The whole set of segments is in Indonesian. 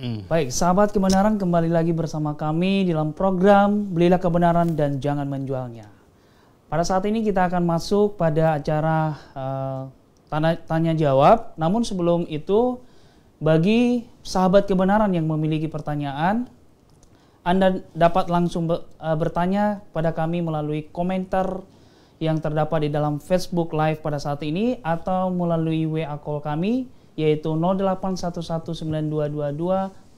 Baik, sahabat kebenaran, kembali lagi bersama kami dalam program Belilah Kebenaran dan Jangan Menjualnya. Pada saat ini kita akan masuk pada acara tanya jawab. Namun sebelum itu, bagi sahabat kebenaran yang memiliki pertanyaan, Anda dapat langsung bertanya pada kami melalui komentar yang terdapat di dalam Facebook Live pada saat ini atau melalui WA call kami yaitu 081192222313.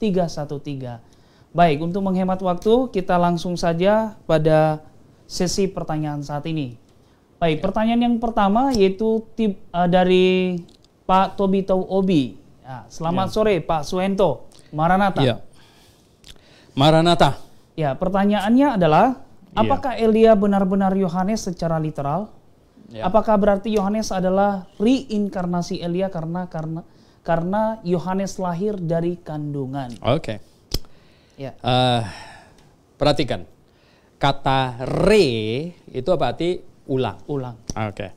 Baik, untuk menghemat waktu kita langsung saja pada sesi pertanyaan saat ini. Baik, pertanyaan yang pertama yaitu dari Pak Tobito Obi. Ya, selamat sore Pak Suhento. Maranatha. Ya. Maranatha. Ya, pertanyaannya adalah apakah Elia benar-benar Yohanes secara literal? Ya. Apakah berarti Yohanes adalah reinkarnasi Elia karena Yohanes lahir dari kandungan? Oke. Ya. Perhatikan, kata re itu berarti ulang. Ulang. Oke.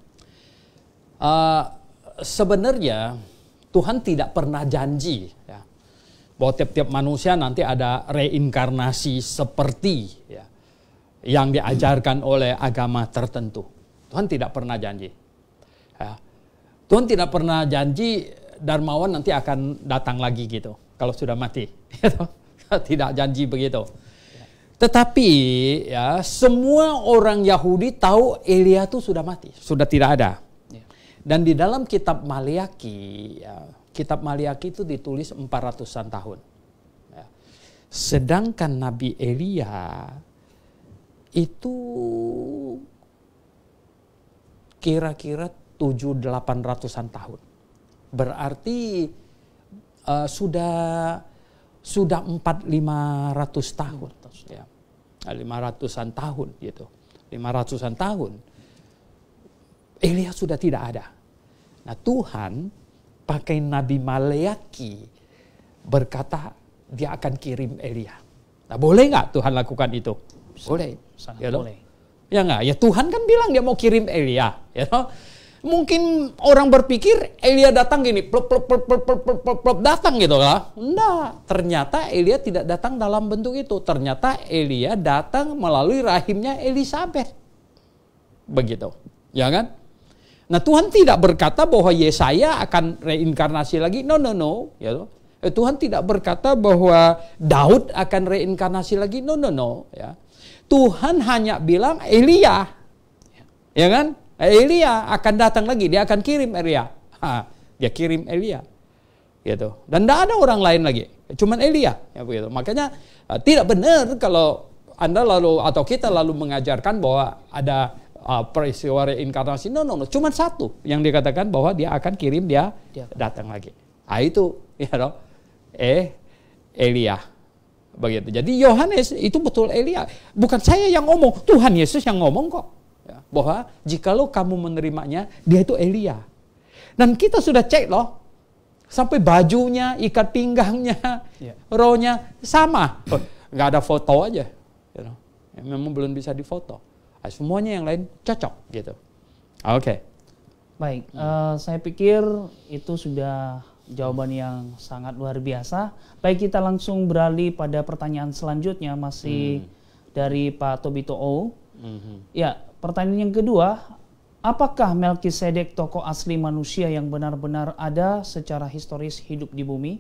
Sebenarnya Tuhan tidak pernah janji ya, bahwa tiap-tiap manusia nanti ada reinkarnasi seperti ya, yang diajarkan oleh agama tertentu. Tuhan tidak pernah janji. Ya. Tuhan tidak pernah janji Darmawan nanti akan datang lagi gitu kalau sudah mati. Tidak janji begitu. Tetapi ya semua orang Yahudi tahu Elia itu sudah mati, sudah tidak ada. Dan di dalam kitab Maliaki, ya, kitab Maliaki itu ditulis 400-an tahun. Ya. Sedangkan Nabi Elia itu kira-kira 700-800-an tahun. Berarti sudah 400-500 tahun. Ya. 500-an tahun gitu. 500-an tahun. Elia sudah tidak ada. Nah, Tuhan pakai Nabi Maleaki berkata dia akan kirim Elia. Nah, boleh nggak Tuhan lakukan itu? Boleh. Sangat ya boleh. Ya nggak? Ya Tuhan kan bilang dia mau kirim Elia. Ya toh? Mungkin orang berpikir Elia datang gini, plop, datang gitu lah. Enggak. Ternyata Elia tidak datang dalam bentuk itu. Ternyata Elia datang melalui rahimnya Elisabeth. Begitu. Ya kan? Nah, Tuhan tidak berkata bahwa Yesaya akan reinkarnasi lagi. No. Ya toh? Tuhan tidak berkata bahwa Daud akan reinkarnasi lagi. No. Ya. Tuhan hanya bilang Elia. Ya kan? Elia akan datang lagi. Dia akan kirim Elia. Dia kirim Elia. Gitu. Dan tidak ada orang lain lagi. Cuman Elia. Ya, begitu. Makanya tidak benar kalau Anda lalu atau kita lalu mengajarkan bahwa ada peristiwa reinkarnasi. No. Cuman satu yang dikatakan bahwa dia akan kirim dia datang lagi. Itu ya dong. Elia. Begitu. Jadi Yohanes itu betul Elia. Bukan saya yang ngomong, Tuhan Yesus yang ngomong kok. Ya, bahwa jikalau kamu menerimanya, dia itu Elia. Dan kita sudah cek loh. Sampai bajunya, ikat pinggangnya, rohnya sama. Nggak ada foto aja. You know. Memang belum bisa difoto. Semuanya yang lain cocok gitu. Oke. Baik, saya pikir itu sudah jawaban yang sangat luar biasa. Baik, kita langsung beralih pada pertanyaan selanjutnya masih dari Pak Tobito O. Ya, pertanyaan yang kedua, apakah Melkisedek tokoh asli manusia yang benar-benar ada secara historis hidup di bumi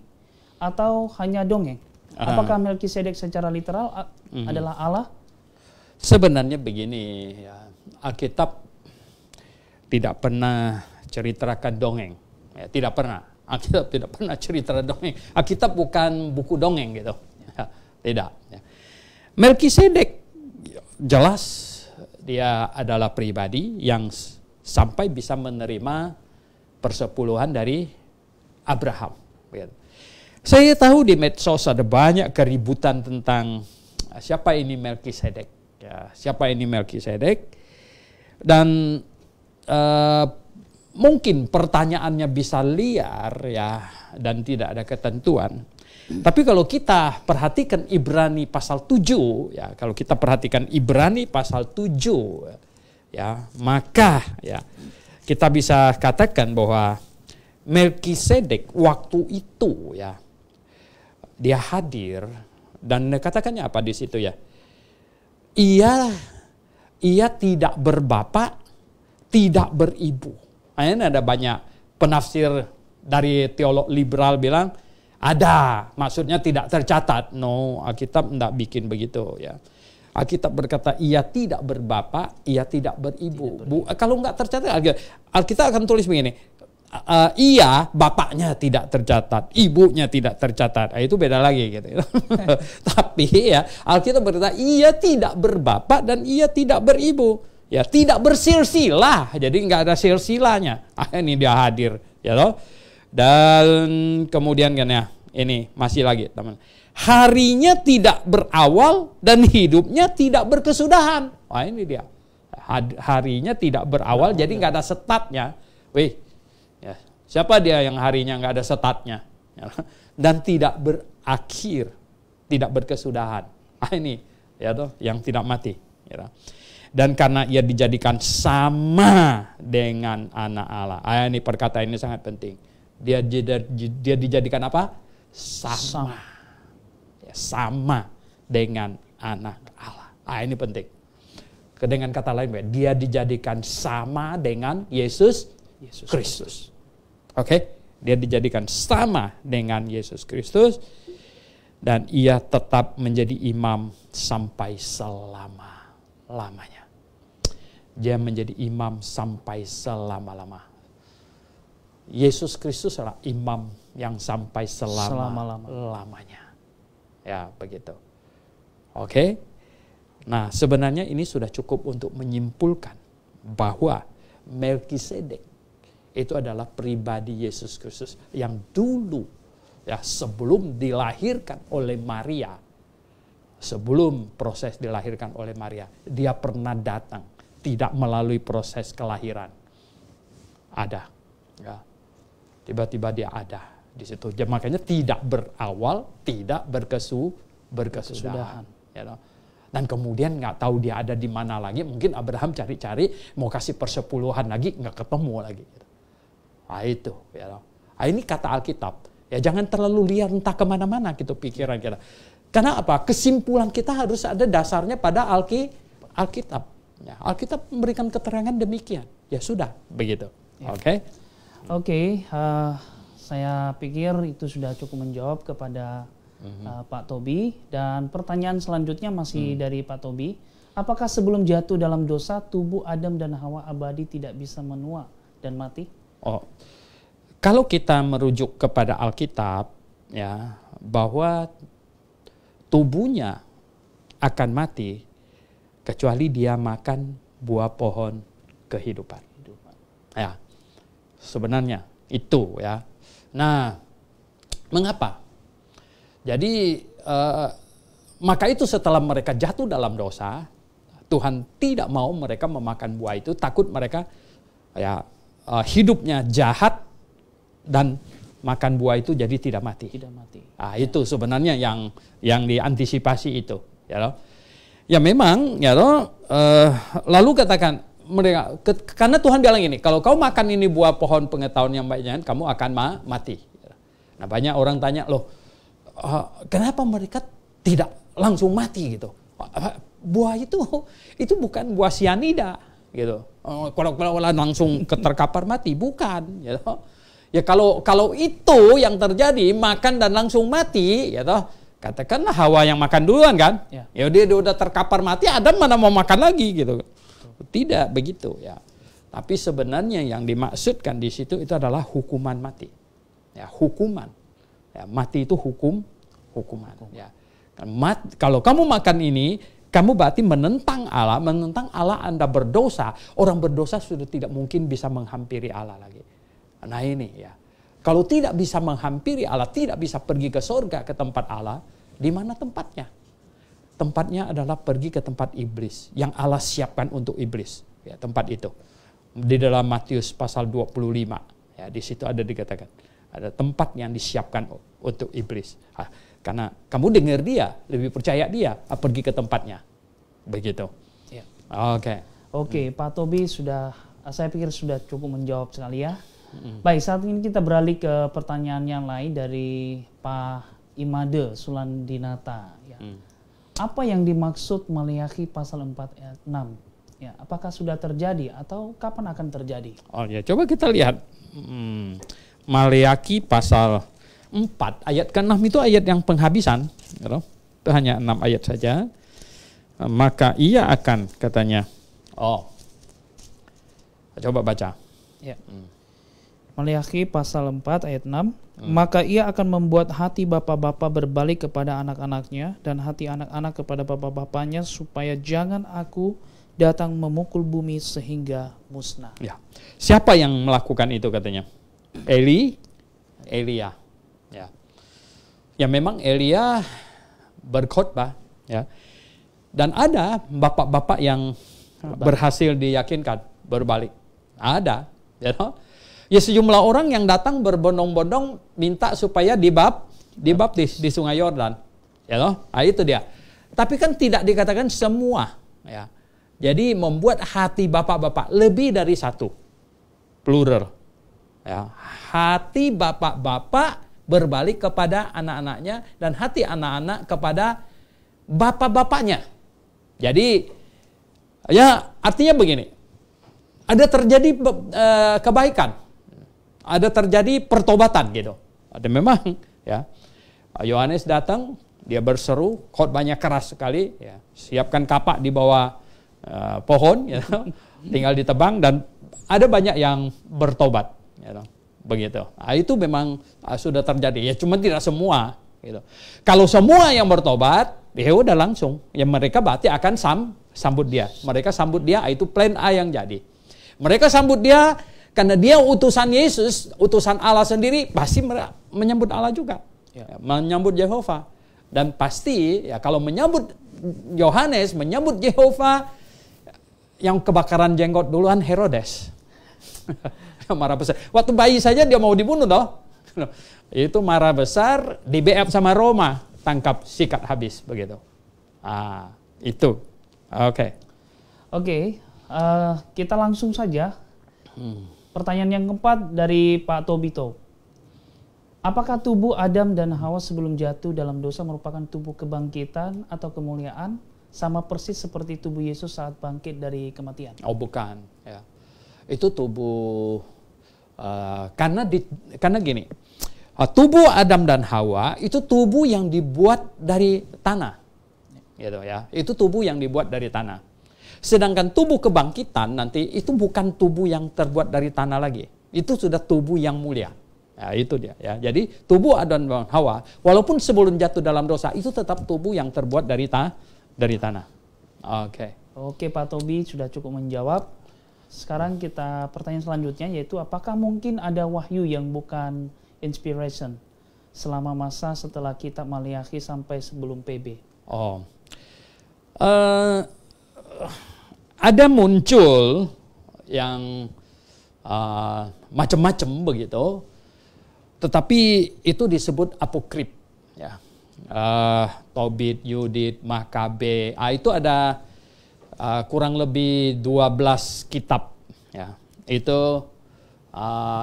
atau hanya dongeng? Apakah Melkisedek secara literal adalah Allah? Sebenarnya begini, ya, Alkitab tidak pernah ceritakan dongeng. Ya, tidak pernah. Alkitab tidak pernah cerita dongeng. Alkitab bukan buku dongeng gitu. Ya, tidak. Ya. Melkisedek jelas dia adalah pribadi yang sampai bisa menerima persepuluhan dari Abraham. Gitu. Saya tahu di medsos ada banyak keributan tentang siapa ini Melkisedek. Ya, siapa ini Melkisedek? Dan mungkin pertanyaannya bisa liar ya dan tidak ada ketentuan. Tapi kalau kita perhatikan Ibrani pasal 7 ya, kalau kita perhatikan Ibrani pasal 7 ya, maka ya kita bisa katakan bahwa Melkisedek waktu itu ya Dia hadir dan katakannya apa di situ ya? Ia tidak berbapak, tidak beribu. Nah, ini ada banyak penafsir dari teolog liberal bilang ada, maksudnya tidak tercatat. No, Alkitab tidak bikin begitu ya. Alkitab berkata ia tidak berbapak, ia tidak beribu. Kalau nggak tercatat, Alkitab akan tulis begini. Ia bapaknya tidak tercatat, ibunya tidak tercatat. Itu beda lagi gitu. Tapi ya Alkitab berkata ia tidak berbapak dan ia tidak beribu. Ya tidak bersilsilah, jadi nggak ada silsilahnya. Ini dia hadir, ya loh. Dan kemudian kan ya, ini masih lagi teman. Harinya tidak berawal dan hidupnya tidak berkesudahan. Wah ini dia. Harinya tidak berawal, jadi nggak ada setatnya. Wih, ya, siapa dia yang harinya nggak ada setatnya? Dan tidak berakhir, tidak berkesudahan. Ini ya toh, yang tidak mati. Ya. Dan karena ia dijadikan sama dengan anak Allah. Ini perkataan ini sangat penting. Dia dijadikan apa? Sama. Ya, sama dengan anak Allah. Ini penting. Dengan kata lain, dia dijadikan sama dengan Yesus Kristus. Oke? Dia dijadikan sama dengan Yesus Kristus. Dan ia tetap menjadi imam sampai selama-lamanya. Dia menjadi imam sampai selama-lama. Yesus Kristus adalah imam yang sampai selama-lamanya. Ya, begitu. Oke. Nah, sebenarnya ini sudah cukup untuk menyimpulkan bahwa Melkisedek itu adalah pribadi Yesus Kristus yang dulu ya sebelum dilahirkan oleh Maria. Sebelum proses dilahirkan oleh Maria, dia pernah datang, tidak melalui proses kelahiran. Ada. Ya. Tiba-tiba dia ada di situ. Makanya tidak berawal, tidak berkesudahan. Ya, dan kemudian nggak tahu dia ada di mana lagi. Mungkin Abraham cari-cari, mau kasih persepuluhan lagi, nggak ketemu lagi. Itu. Ya. Ini kata Alkitab. Ya jangan terlalu liar entah kemana-mana gitu pikiran kita. Karena apa? Kesimpulan kita harus ada dasarnya pada Alkitab. Ya, Alkitab memberikan keterangan demikian. Ya sudah, begitu. Ya. Oke, saya pikir itu sudah cukup menjawab kepada Pak Tobi. Dan pertanyaan selanjutnya masih dari Pak Tobi. Apakah sebelum jatuh dalam dosa, tubuh Adam dan Hawa abadi tidak bisa menua dan mati? Kalau kita merujuk kepada Alkitab, ya bahwa tubuhnya akan mati kecuali dia makan buah pohon kehidupan. Ya, sebenarnya itu ya. Nah, mengapa? Jadi maka itu setelah mereka jatuh dalam dosa, Tuhan tidak mau mereka memakan buah itu, takut mereka ya hidupnya jahat dan makan buah itu jadi tidak mati. Itu sebenarnya yang diantisipasi itu, ya loh. Ya memang, ya loh. Lalu katakan mereka, karena Tuhan bilang ini, kalau kau makan ini buah pohon pengetahuan yang baiknya, kamu akan mati. Nah banyak orang tanya, loh, kenapa mereka tidak langsung mati gitu? Buah itu bukan buah sianida, gitu. Kalau langsung terkapar mati, bukan, ya loh. Ya kalau itu yang terjadi makan dan langsung mati, ya toh katakanlah Hawa yang makan duluan kan, ya dia udah terkapar mati, Adam mana mau makan lagi gitu. Tidak begitu ya. Tapi sebenarnya yang dimaksudkan di situ itu adalah hukuman mati. Ya, hukuman. Ya, mati itu hukuman. Ya. Kalau kamu makan ini, kamu berarti menentang Allah Anda berdosa. Orang berdosa sudah tidak mungkin bisa menghampiri Allah lagi. Nah ini ya, kalau tidak bisa menghampiri Allah, tidak bisa pergi ke surga, ke tempat Allah, di mana tempatnya? Tempatnya adalah pergi ke tempat iblis, yang Allah siapkan untuk iblis. Ya, tempat itu. Di dalam Matius pasal 25, ya, di situ ada dikatakan, ada tempat yang disiapkan untuk iblis. Karena kamu dengar dia, lebih percaya dia, pergi ke tempatnya. Begitu. Ya. Oke, Pak Tobi saya pikir sudah cukup menjawab sekali ya. Baik, saat ini kita beralih ke pertanyaan yang lain dari Pak Imade Sulandinata. Ya. Apa yang dimaksud Maliaki pasal 4 ayat 6? Ya, apakah sudah terjadi atau kapan akan terjadi? Oh ya, coba kita lihat. Maliaki pasal 4 ayat ke-6 itu ayat yang penghabisan. Itu hanya 6 ayat saja. Maka ia akan, katanya. Coba baca. Ya. Maliaki pasal 4 ayat 6. Maka ia akan membuat hati bapak-bapak berbalik kepada anak-anaknya dan hati anak-anak kepada bapak-bapaknya supaya jangan aku datang memukul bumi sehingga musnah. Ya. Siapa yang melakukan itu katanya? Elia. Ya. Ya memang Elia berkhotbah, ya. Dan ada bapak-bapak yang berhasil diyakinkan berbalik. Ada, ya. Ya sejumlah orang yang datang berbondong-bondong minta supaya dibaptis di Sungai Yordan. Ya loh, itu dia. Tapi kan tidak dikatakan semua, ya. Jadi membuat hati bapak-bapak lebih dari satu. Plural. Ya, hati bapak-bapak berbalik kepada anak-anaknya dan hati anak-anak kepada bapak-bapaknya. Jadi ya artinya begini. Ada terjadi kebaikan. Ada terjadi pertobatan gitu. Ada memang ya. Yohanes datang, dia berseru, khotbahnya keras sekali, ya. Siapkan kapak di bawah pohon, ya. Tinggal ditebang dan ada banyak yang bertobat, ya. Begitu. Itu memang sudah terjadi. Ya cuma tidak semua gitu. Kalau semua yang bertobat, ya udah langsung. Ya mereka berarti akan sambut dia. Mereka sambut dia, itu plan A yang jadi. Mereka sambut dia karena dia utusan Yesus, utusan Allah sendiri, pasti menyambut Allah juga. Ya, menyambut Yehova. Dan pasti ya kalau menyambut Yohanes, menyambut Yehova, yang kebakaran jenggot duluan Herodes. Marah besar. Waktu bayi saja dia mau dibunuh toh. Itu marah besar, di BF sama Roma, tangkap sikat habis begitu. Itu. Oke. Kita langsung saja. Pertanyaan yang keempat dari Pak Tobito. Apakah tubuh Adam dan Hawa sebelum jatuh dalam dosa merupakan tubuh kebangkitan atau kemuliaan, sama persis seperti tubuh Yesus saat bangkit dari kematian? Oh bukan, ya. Itu tubuh karena gini, tubuh Adam dan Hawa itu tubuh yang dibuat dari tanah, gitu ya. Itu tubuh yang dibuat dari tanah. Sedangkan tubuh kebangkitan nanti itu bukan tubuh yang terbuat dari tanah lagi. Itu sudah tubuh yang mulia. Ya, itu dia. Ya. Jadi tubuh Adam dan Hawa, walaupun sebelum jatuh dalam dosa, itu tetap tubuh yang terbuat dari tanah. Oke, Pak Tobi sudah cukup menjawab. Sekarang kita pertanyaan selanjutnya, yaitu apakah mungkin ada wahyu yang bukan inspiration selama masa setelah kitab Maliaki sampai sebelum PB? Ada muncul yang macam-macam begitu, tetapi itu disebut apokrif, ya. Tobit, Yudit, Makabe, itu ada kurang lebih 12 kitab, ya. Itu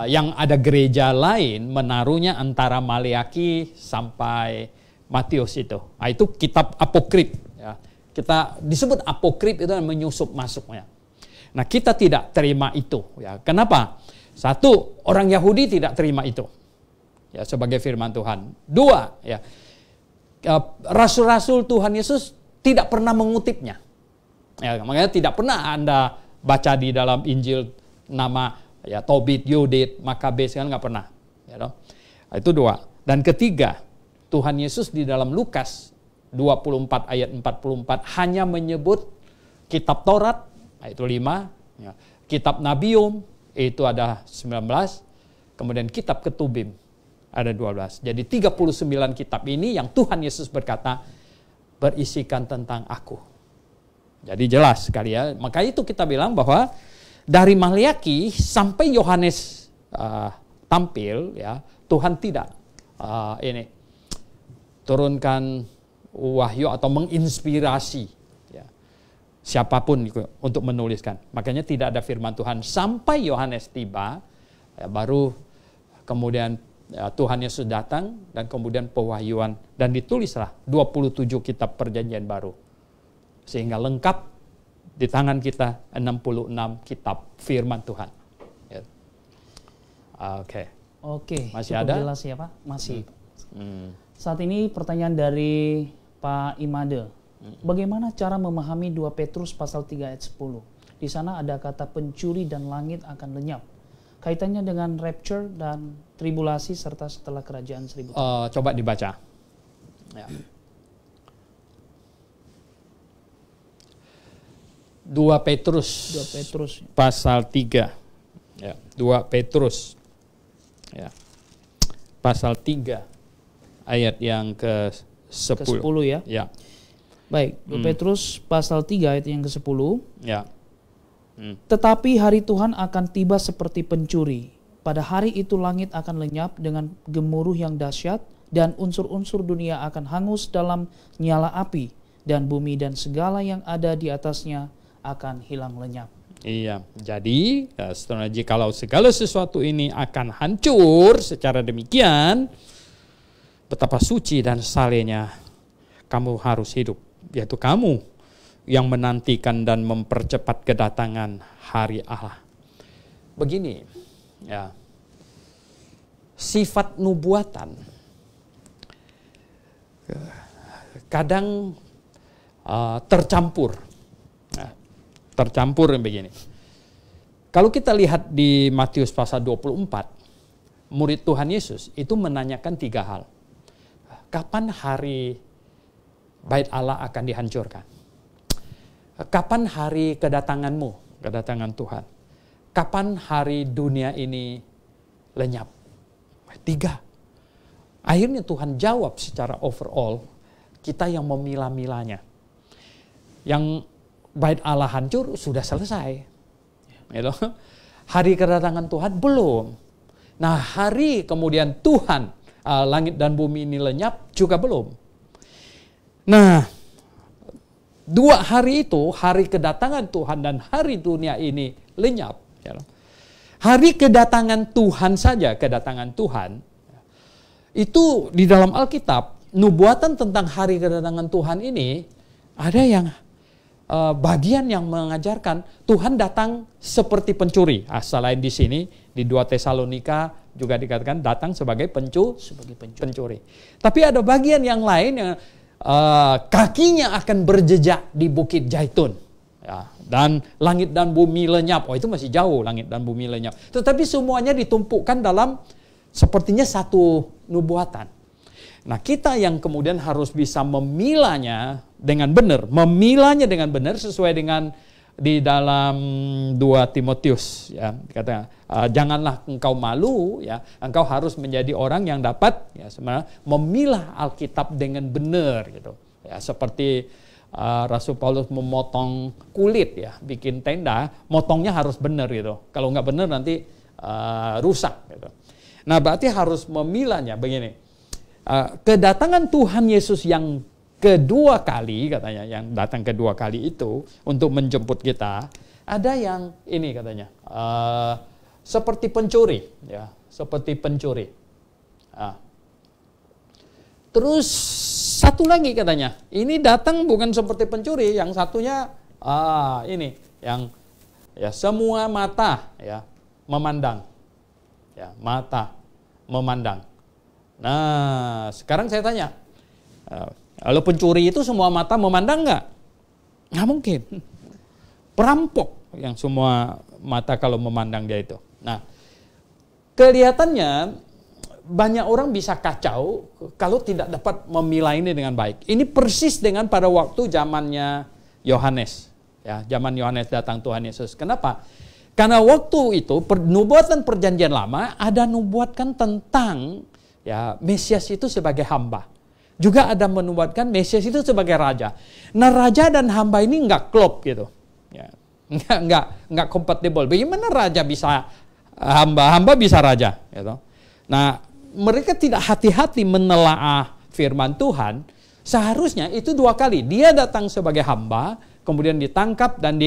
yang ada gereja lain menaruhnya antara Maliaki sampai Matius itu. Itu kitab apokrif, ya. Kita disebut apokrif itu menyusup masuknya. Nah kita tidak terima itu. Ya. Kenapa? Satu, orang Yahudi tidak terima itu. Ya, sebagai firman Tuhan. Dua, ya, rasul-rasul Tuhan Yesus tidak pernah mengutipnya. Ya, makanya tidak pernah Anda baca di dalam Injil nama ya Tobit, Yudit, Makabes, kan nggak pernah. Ya, itu dua. Dan ketiga, Tuhan Yesus di dalam Lukas 24 ayat 44 hanya menyebut kitab Taurat, itu 5, ya. Kitab Nabium itu ada 19, kemudian kitab Ketubim ada 12. Jadi 39 kitab ini yang Tuhan Yesus berkata berisikan tentang aku. Jadi jelas sekali ya. Maka itu kita bilang bahwa dari Maliaki sampai Yohanes tampil, ya, Tuhan tidak turunkan wahyu atau menginspirasi, ya, siapapun untuk menuliskan. Makanya tidak ada firman Tuhan sampai Yohanes tiba, ya, baru kemudian ya, Tuhan Yesus datang dan kemudian pewahyuan dan ditulislah 27 kitab perjanjian baru. Sehingga lengkap di tangan kita 66 kitab firman Tuhan. Ya. Oke. Masih ada? Jelas ya Pak? Masih. Saat ini pertanyaan dari Pak Imade. Bagaimana cara memahami 2 Petrus pasal 3 ayat 10? Di sana ada kata pencuri dan langit akan lenyap. Kaitannya dengan rapture dan tribulasi serta setelah kerajaan 1000 tahun. Coba dibaca. Ya. 2 Petrus pasal 3. Ya, 2 Petrus. Ya. Pasal 3 ayat yang ke-10. Ke-10 ya. Ya. Baik, 2 Petrus pasal 3 ayat yang ke-10. Ya. Tetapi hari Tuhan akan tiba seperti pencuri. Pada hari itu langit akan lenyap dengan gemuruh yang dahsyat dan unsur-unsur dunia akan hangus dalam nyala api dan bumi dan segala yang ada di atasnya akan hilang lenyap. Iya, jadi kalau segala sesuatu ini akan hancur secara demikian, betapa suci dan salehnya kamu harus hidup, yaitu kamu yang menantikan dan mempercepat kedatangan hari Allah. Begini, ya, sifat nubuatan kadang tercampur. Tercampur begini. Kalau kita lihat di Matius pasal 24, murid Tuhan Yesus itu menanyakan 3 hal. Kapan hari Bait Allah akan dihancurkan? Kapan hari kedatanganmu, kedatangan Tuhan? Kapan hari dunia ini lenyap? 3. Akhirnya Tuhan jawab secara overall, kita yang memilah-milahnya. Yang Bait Allah hancur sudah selesai. Gitu. Hari kedatangan Tuhan belum. Nah, hari kemudian Tuhan langit dan bumi ini lenyap juga belum. Nah, 2 hari itu, hari kedatangan Tuhan dan hari dunia ini lenyap. Gitu. Hari kedatangan Tuhan saja, kedatangan Tuhan itu di dalam Alkitab, nubuatan tentang hari kedatangan Tuhan ini ada yang bagian yang mengajarkan Tuhan datang seperti pencuri. Selain di sini di 2 Tesalonika juga dikatakan datang sebagai pencuri. Tapi ada bagian yang lain yang kakinya akan berjejak di Bukit Zaitun. Ya, dan langit dan bumi lenyap. Oh, itu masih jauh, langit dan bumi lenyap. Tetapi semuanya ditumpukkan dalam sepertinya satu nubuatan. Nah, kita yang kemudian harus bisa memilahnya dengan benar, sesuai dengan di dalam 2 Timotius, ya, kata janganlah engkau malu, ya, engkau harus menjadi orang yang dapat, ya, sebenarnya memilah Alkitab dengan benar, gitu. Ya, seperti Rasul Paulus memotong kulit, ya, bikin tenda, motongnya harus benar, gitu. Kalau nggak benar nanti rusak, gitu. Nah, berarti harus memilahnya begini. Kedatangan Tuhan Yesus yang kedua kali, katanya, yang datang kedua kali itu untuk menjemput kita, ada yang ini katanya seperti pencuri, ya, seperti pencuri. Terus satu lagi katanya, ini datang bukan seperti pencuri, yang satunya ini yang ya semua mata, ya, memandang, ya, mata memandang. Nah, sekarang saya tanya, kalau pencuri itu semua mata memandang nggak? Nggak mungkin. Perampok yang semua mata kalau memandang dia itu. Nah, kelihatannya banyak orang bisa kacau kalau tidak dapat memilah ini dengan baik. Ini persis dengan pada waktu zamannya Yohanes. Ya, zaman Yohanes datang Tuhan Yesus. Kenapa? Karena waktu itu nubuatan perjanjian lama ada nubuatkan tentang, ya, Mesias itu sebagai hamba. Juga ada menubuatkan Mesias itu sebagai raja. Nah, raja dan hamba ini nggak klop gitu. Ya, nggak kompatibel. Bagaimana raja bisa hamba bisa raja? Gitu. Nah, mereka tidak hati-hati menelaah firman Tuhan. Seharusnya itu 2 kali. Dia datang sebagai hamba, kemudian ditangkap dan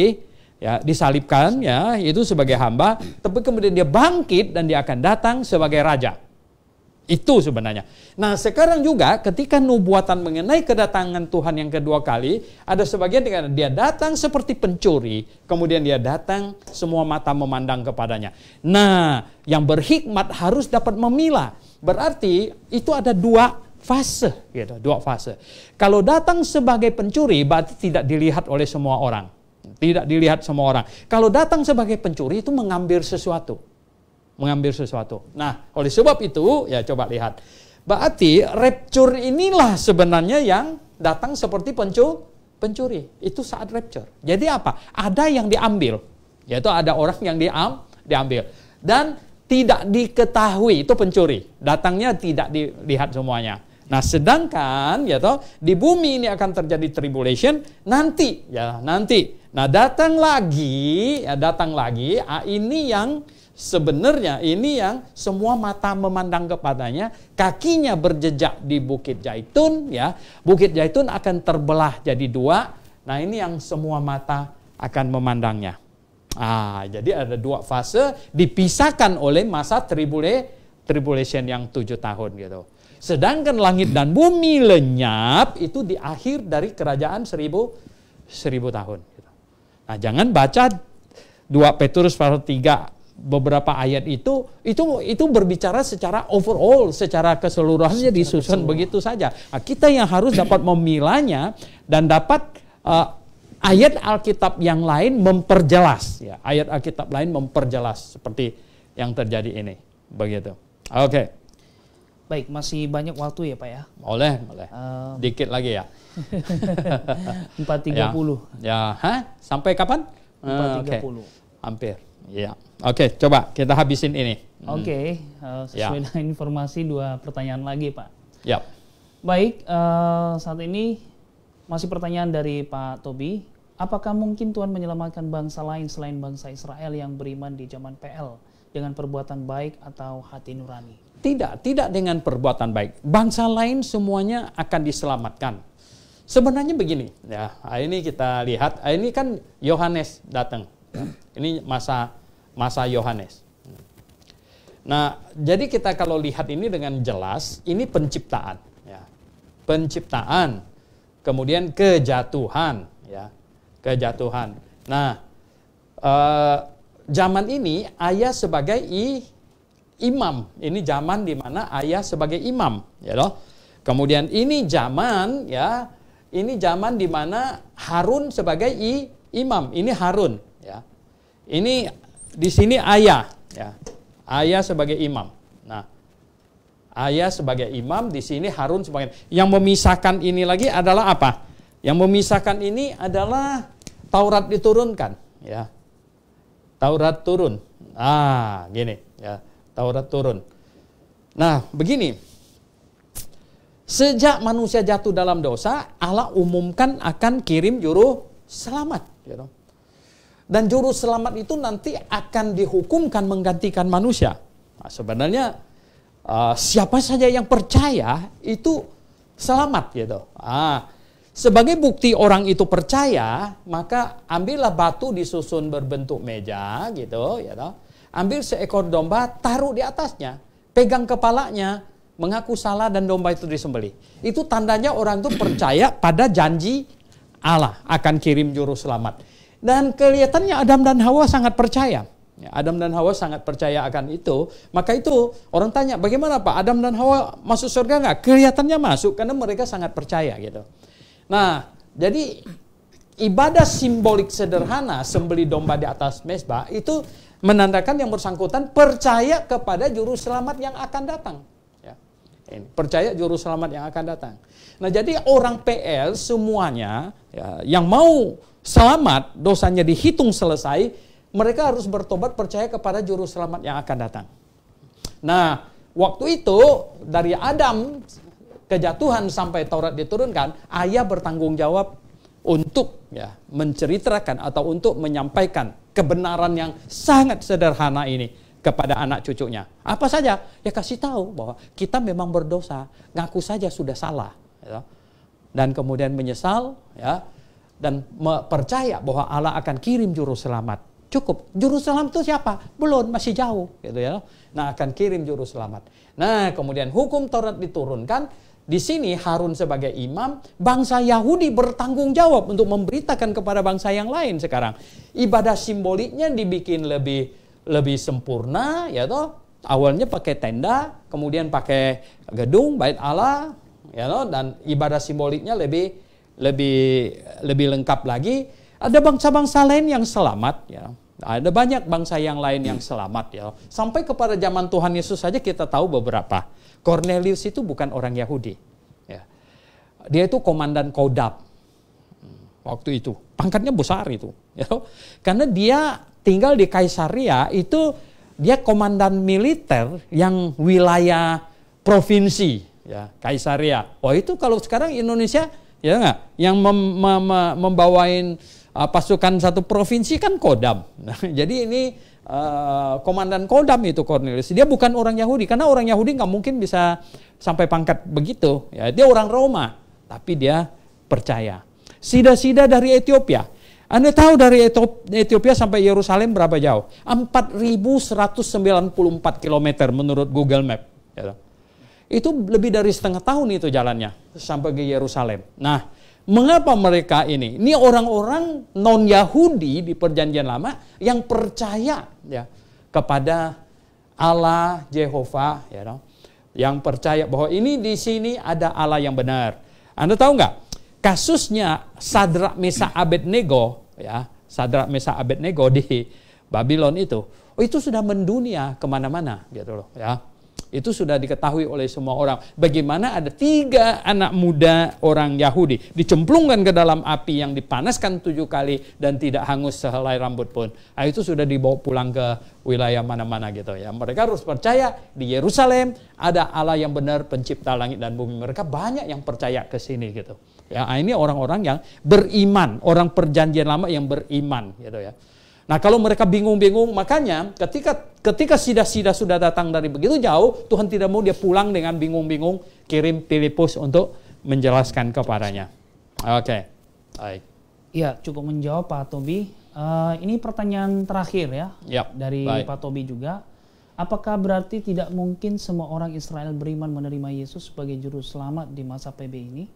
disalibkan, ya, itu sebagai hamba. Tapi kemudian dia bangkit dan dia akan datang sebagai raja. Itu sebenarnya. Nah, sekarang juga ketika nubuatan mengenai kedatangan Tuhan yang kedua kali, ada sebagian dikatakan dia datang seperti pencuri, kemudian dia datang semua mata memandang kepadanya. Nah, yang berhikmat harus dapat memilah. Berarti itu ada dua fase, gitu, dua fase. Kalau datang sebagai pencuri, berarti tidak dilihat oleh semua orang. Tidak dilihat semua orang. Kalau datang sebagai pencuri itu mengambil sesuatu. Nah, oleh sebab itu, ya coba lihat. Berarti rapture inilah sebenarnya yang datang seperti pencuri. Itu saat rapture. Jadi apa? Ada yang diambil. Yaitu ada orang yang diambil. Dan tidak diketahui, itu pencuri. Datangnya tidak dilihat semuanya. Nah, sedangkan di bumi ini akan terjadi tribulation nanti. Nah, datang lagi. Ini yang sebenarnya semua mata memandang kepadanya, kakinya berjejak di Bukit Zaitun, ya. Bukit Zaitun akan terbelah jadi dua. Nah, ini yang semua mata akan memandangnya. Jadi ada dua fase dipisahkan oleh masa tribulation yang 7 tahun gitu. Sedangkan langit dan bumi lenyap itu di akhir dari kerajaan 1000 tahun. Gitu. Nah, jangan baca 2 Petrus pasal 3 beberapa ayat itu berbicara secara overall, secara keseluruhannya disusun begitu saja. Nah, kita yang harus dapat memilahnya dan dapat ayat Alkitab yang lain memperjelas, ya. Ayat Alkitab lain memperjelas seperti yang terjadi ini, begitu. Oke. Baik, masih banyak waktu ya Pak ya? Boleh. Dikit lagi ya. 4.30. Ya, sampai kapan? 4.30. Hampir. Ya. Oke, coba kita habisin ini. Oke, sesuai dengan informasi 2 pertanyaan lagi Pak. Ya. Baik, saat ini masih pertanyaan dari Pak Tobi. Apakah mungkin Tuhan menyelamatkan bangsa lain selain bangsa Israel yang beriman di zaman PL dengan perbuatan baik atau hati nurani? Tidak dengan perbuatan baik. Bangsa lain semuanya akan diselamatkan. Sebenarnya begini, ya. Ini kita lihat, ini kan Yohanes datang. Ini masa Yohanes. Nah, jadi kita kalau lihat ini dengan jelas, ini penciptaan, ya. Penciptaan, kemudian kejatuhan, ya. Kejatuhan. Nah, zaman ini ayah sebagai imam. Ini zaman di mana ayah sebagai imam, ya loh. Kemudian ini zaman, ya. Ini zaman di mana Harun sebagai imam. Ini Harun, ya. Ini di sini ayah, ya. Ayah sebagai imam. Nah, ayah sebagai imam, di sini Harun sebagai. Yang memisahkan ini lagi adalah apa? Yang memisahkan ini adalah Taurat diturunkan, ya. Taurat turun. Gini, ya. Taurat turun. Nah, begini. Sejak manusia jatuh dalam dosa, Allah umumkan akan kirim juru selamat, gitu. Dan juru selamat itu nanti akan dihukumkan menggantikan manusia. Nah, sebenarnya siapa saja yang percaya itu selamat, gitu. Sebagai bukti orang itu percaya, maka ambillah batu disusun berbentuk meja, gitu, ya toh. Ambil seekor domba, taruh di atasnya, pegang kepalanya, mengaku salah dan domba itu disembelih. Itu tandanya orang itu percaya pada janji Allah akan kirim juru selamat. Dan kelihatannya Adam dan Hawa sangat percaya. Adam dan Hawa sangat percaya akan itu. Maka itu orang tanya, bagaimana Pak? Adam dan Hawa masuk surga nggak? Kelihatannya masuk karena mereka sangat percaya gitu. Nah, jadi ibadah simbolik sederhana sembelih domba di atas mezbah itu menandakan yang bersangkutan percaya kepada juru selamat yang akan datang. Ya. Percaya juru selamat yang akan datang. Nah, jadi orang PL semuanya, ya, yang mau selamat, dosanya dihitung selesai, mereka harus bertobat percaya kepada juru selamat yang akan datang. Nah, waktu itu dari Adam kejatuhan sampai Taurat diturunkan, ayah bertanggung jawab untuk, ya, menceritakan atau untuk menyampaikan kebenaran yang sangat sederhana ini kepada anak cucunya. Apa saja? Ya, kasih tahu bahwa kita memang berdosa, ngaku saja sudah salah, ya. Dan kemudian menyesal, ya, dan percaya bahwa Allah akan kirim juru selamat Cukup. Juru selamat itu siapa? Belum, masih jauh, gitu ya. Nah, akan kirim juru selamat. Nah, kemudian hukum Taurat diturunkan. Di sini Harun sebagai imam, bangsa Yahudi bertanggung jawab untuk memberitakan kepada bangsa yang lain sekarang. Ibadah simboliknya dibikin lebih sempurna, ya toh. Awalnya pakai tenda, kemudian pakai gedung bait Allah, ya toh, dan ibadah simboliknya lebih lengkap lagi. Ada bangsa-bangsa lain yang selamat, ya. Ada banyak bangsa yang lain yang selamat, ya. Sampai kepada zaman Tuhan Yesus saja kita tahu beberapa. Cornelius itu bukan orang Yahudi, ya. Dia itu komandan Kodab waktu itu. Pangkatnya besar itu, ya. Karena dia tinggal di Kaisaria, itu dia komandan militer yang wilayah provinsi, ya, Kaisaria. Oh, itu kalau sekarang Indonesia, ya enggak, yang membawain pasukan satu provinsi kan Kodam. Nah, jadi ini komandan Kodam itu Cornelius. Dia bukan orang Yahudi, karena orang Yahudi nggak mungkin bisa sampai pangkat begitu. Ya, dia orang Roma, tapi dia percaya. Sida-sida dari Ethiopia. Anda tahu dari Ethiopia sampai Yerusalem berapa jauh? 4.194 km menurut Google Map. Ya. Itu lebih dari setengah tahun itu jalannya sampai ke Yerusalem. Nah, mengapa mereka ini? Ini orang-orang non-Yahudi di Perjanjian Lama yang percaya, ya, kepada Allah Jehovah, ya, yang percaya bahwa ini di sini ada Allah yang benar. Anda tahu nggak? Kasusnya Sadrak Mesak Abednego, ya, Sadrak Mesak Abednego di Babylon itu sudah mendunia kemana-mana, gitu loh, ya. Itu sudah diketahui oleh semua orang. Bagaimana ada 3 anak muda orang Yahudi dicemplungkan ke dalam api yang dipanaskan 7 kali dan tidak hangus sehelai rambut pun. Nah, itu sudah dibawa pulang ke wilayah mana-mana gitu ya. Mereka harus percaya di Yerusalem ada Allah yang benar, pencipta langit dan bumi. Mereka banyak yang percaya ke sini gitu. Ya, ini orang-orang yang beriman, orang Perjanjian Lama yang beriman gitu ya. Nah, kalau mereka bingung-bingung, makanya ketika sida-sida sudah datang dari begitu jauh, Tuhan tidak mau dia pulang dengan bingung-bingung, kirim Filipus untuk menjelaskan kepadanya. Oke, baik. Ya, cukup menjawab Pak Tobi. Ini pertanyaan terakhir ya, dari baik. Pak Tobi juga. Apakah berarti tidak mungkin semua orang Israel beriman menerima Yesus sebagai juru selamat di masa PB ini?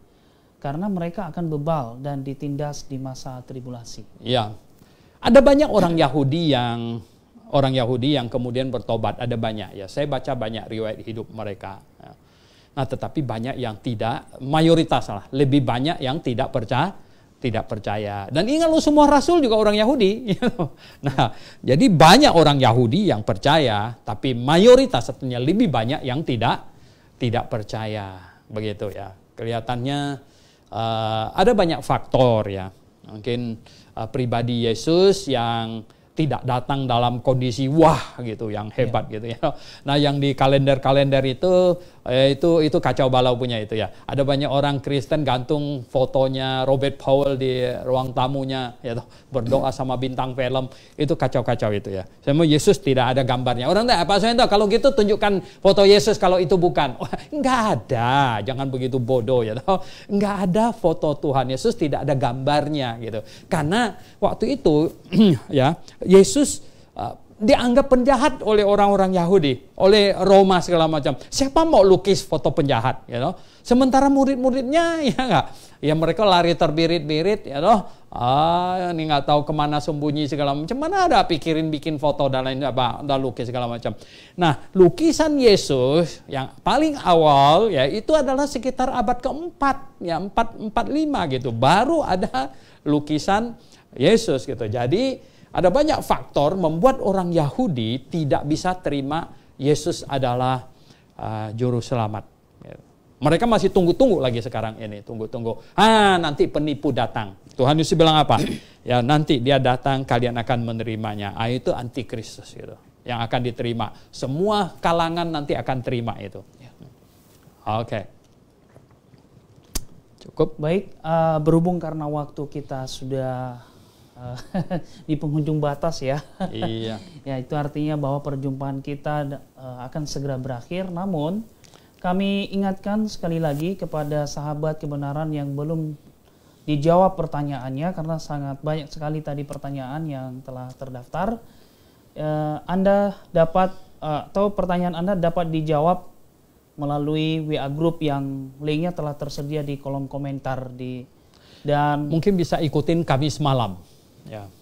Karena mereka akan bebal dan ditindas di masa tribulasi. Ya. Ada banyak orang Yahudi yang kemudian bertobat, ada banyak ya. Saya baca banyak riwayat hidup mereka. Ya. Nah, tetapi banyak yang tidak, mayoritas lah, lebih banyak yang tidak percaya. Dan ingat lo, semua rasul juga orang Yahudi. Nah, jadi banyak orang Yahudi yang percaya, tapi mayoritas artinya lebih banyak yang tidak percaya, begitu ya. Kelihatannya ada banyak faktor ya. Mungkin pribadi Yesus yang tidak datang dalam kondisi wah gitu, yang hebat gitu ya. Nah, yang di kalender-kalender itu kacau balau punya itu ya. Ada banyak orang Kristen gantung fotonya Robert Powell di ruang tamunya ya, berdoa sama bintang film. Itu kacau-kacau itu ya. Saya mau Yesus tidak ada gambarnya. Orang tak apa saya tahu, kalau gitu tunjukkan foto Yesus kalau itu bukan. Oh, enggak ada. Jangan begitu bodoh ya. Enggak ada foto Tuhan Yesus, tidak ada gambarnya gitu. Karena waktu itu ya, Yesus dianggap penjahat oleh orang-orang Yahudi, oleh Roma segala macam. Siapa mau lukis foto penjahat, ya toh? Sementara murid-muridnya ya enggak, ya mereka lari terbirit-birit, ya toh. Ini nggak tahu kemana sembunyi segala macam. Mana ada pikirin bikin foto dan lain apa, dan lukis segala macam. Nah, lukisan Yesus yang paling awal ya itu adalah sekitar abad keempat, ya 445 gitu. Baru ada lukisan Yesus gitu. Jadi ada banyak faktor membuat orang Yahudi tidak bisa terima Yesus adalah juru selamat. Mereka masih tunggu-tunggu lagi sekarang ini, tunggu-tunggu. Nanti penipu datang. Tuhan Yesus bilang apa? Ya, nanti dia datang, kalian akan menerimanya. Itu antikristus gitu, yang akan diterima. Semua kalangan nanti akan terima itu. Oke. Cukup baik. Berhubung karena waktu kita sudah di penghujung batas ya. Iya. Ya, itu artinya bahwa perjumpaan kita akan segera berakhir. Namun kami ingatkan sekali lagi kepada sahabat kebenaran yang belum dijawab pertanyaannya karena sangat banyak sekali tadi pertanyaan yang telah terdaftar. Anda dapat atau pertanyaan Anda dapat dijawab melalui WA group yang linknya telah tersedia di kolom komentar dan mungkin bisa ikutin Kamis malam.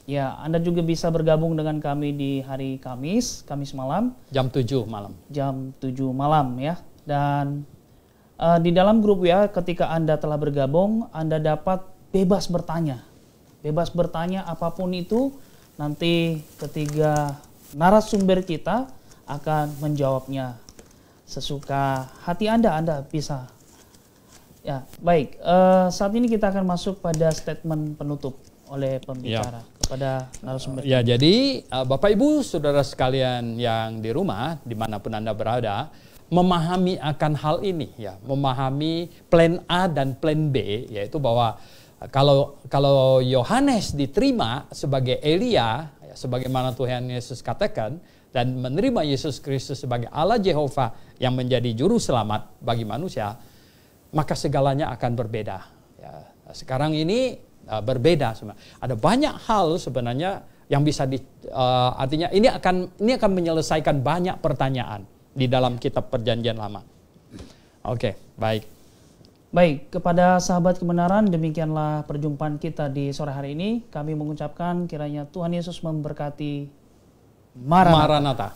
Ya, Anda juga bisa bergabung dengan kami di hari Kamis malam. Jam 7 malam. Jam 7 malam ya. Dan di dalam grup WA ketika Anda telah bergabung, Anda dapat bebas bertanya. Bebas bertanya apapun itu, nanti ketiga narasumber kita akan menjawabnya sesuka hati Anda bisa. Ya, baik. Saat ini kita akan masuk pada statement penutup oleh pembicara kepada narasumber. Ya, jadi Bapak Ibu Saudara sekalian yang di rumah, dimanapun Anda berada, memahami akan hal ini, ya, memahami plan A dan plan B, yaitu bahwa kalau Yohanes diterima sebagai Elia, ya, sebagaimana Tuhan Yesus katakan, dan menerima Yesus Kristus sebagai Allah Jehovah yang menjadi juru selamat bagi manusia, maka segalanya akan berbeda. Ya, sekarang ini berbeda. Ada banyak hal sebenarnya yang bisa artinya ini akan menyelesaikan banyak pertanyaan di dalam kitab Perjanjian Lama. Oke, baik. Baik, kepada sahabat kebenaran, demikianlah perjumpaan kita di sore hari ini. Kami mengucapkan kiranya Tuhan Yesus memberkati. Maranatha.